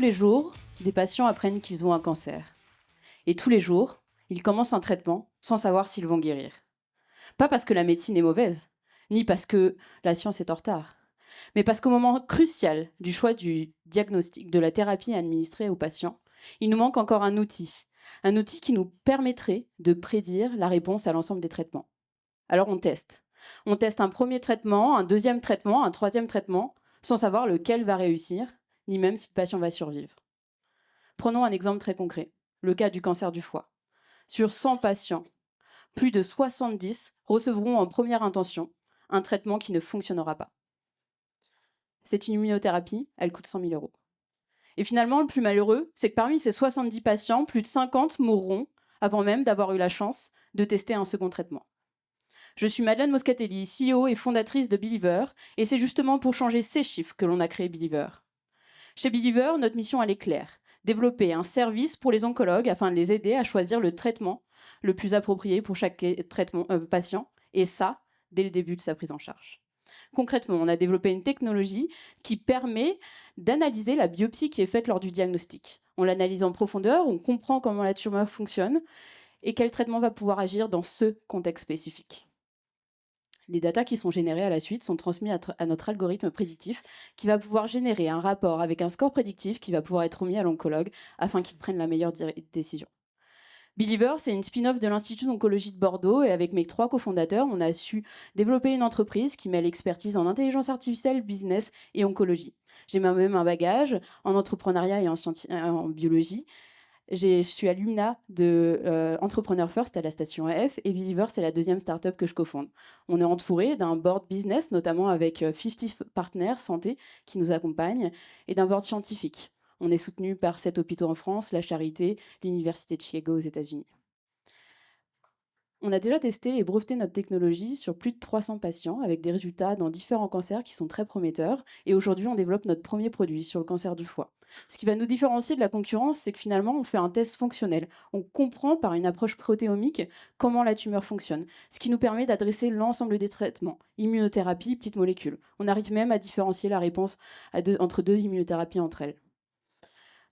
les jours, des patients apprennent qu'ils ont un cancer. Et tous les jours, ils commencent un traitement sans savoir s'ils vont guérir. Pas parce que la médecine est mauvaise, ni parce que la science est en retard, mais parce qu'au moment crucial du choix du diagnostic, de la thérapie administrée aux patients, il nous manque encore un outil qui nous permettrait de prédire la réponse à l'ensemble des traitements. Alors on teste. On teste un premier traitement, un deuxième traitement, un troisième traitement, sans savoir lequel va réussir, ni même si le patient va survivre. Prenons un exemple très concret, le cas du cancer du foie. Sur 100 patients, plus de 70 recevront en première intention un traitement qui ne fonctionnera pas. C'est une immunothérapie, elle coûte 100 000 euros. Et finalement, le plus malheureux, c'est que parmi ces 70 patients, plus de 50 mourront avant même d'avoir eu la chance de tester un second traitement. Je suis Madeleine Moscatelli, CEO et fondatrice de Believer, et c'est justement pour changer ces chiffres que l'on a créé Believer. Chez Believer, notre mission elle est claire, développer un service pour les oncologues afin de les aider à choisir le traitement le plus approprié pour chaque patient, et ça, dès le début de sa prise en charge. Concrètement, on a développé une technologie qui permet d'analyser la biopsie qui est faite lors du diagnostic. On l'analyse en profondeur, on comprend comment la tumeur fonctionne et quel traitement va pouvoir agir dans ce contexte spécifique. Les datas qui sont générées à la suite sont transmises à notre algorithme prédictif qui va pouvoir générer un rapport avec un score prédictif qui va pouvoir être remis à l'oncologue afin qu'il prenne la meilleure décision. Believer, c'est une spin-off de l'Institut d'oncologie de Bordeaux et avec mes 3 cofondateurs, on a su développer une entreprise qui mêle expertise en intelligence artificielle, business et oncologie. J'ai moi-même un bagage en entrepreneuriat et en biologie. Je suis alumna de Entrepreneur First à la station AF et Believer, c'est la deuxième startup que je cofonde. On est entouré d'un board business, notamment avec 50 partners santé qui nous accompagnent, et d'un board scientifique. On est soutenu par 7 hôpitaux en France, la Charité, l'Université de Chicago aux États-Unis. On a déjà testé et breveté notre technologie sur plus de 300 patients avec des résultats dans différents cancers qui sont très prometteurs. Et aujourd'hui, on développe notre premier produit sur le cancer du foie. Ce qui va nous différencier de la concurrence, c'est que finalement, on fait un test fonctionnel. On comprend par une approche protéomique comment la tumeur fonctionne, ce qui nous permet d'adresser l'ensemble des traitements, immunothérapie, petites molécules. On arrive même à différencier la réponse entre deux immunothérapies entre elles.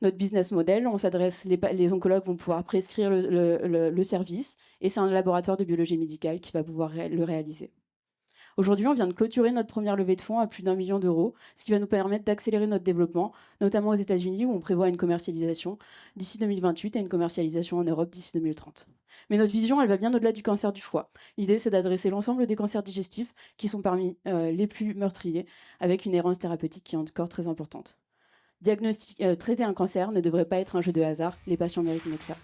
Notre business model, on s'adresse, les oncologues vont pouvoir prescrire le service et c'est un laboratoire de biologie médicale qui va pouvoir le réaliser. Aujourd'hui, on vient de clôturer notre première levée de fonds à plus d'1 million d'euros, ce qui va nous permettre d'accélérer notre développement, notamment aux États-Unis où on prévoit une commercialisation d'ici 2028 et une commercialisation en Europe d'ici 2030. Mais notre vision, elle va bien au-delà du cancer du foie. L'idée, c'est d'adresser l'ensemble des cancers digestifs qui sont parmi les plus meurtriers, avec une errance thérapeutique qui est encore très importante. Traiter un cancer ne devrait pas être un jeu de hasard, les patients méritent mieux que ça.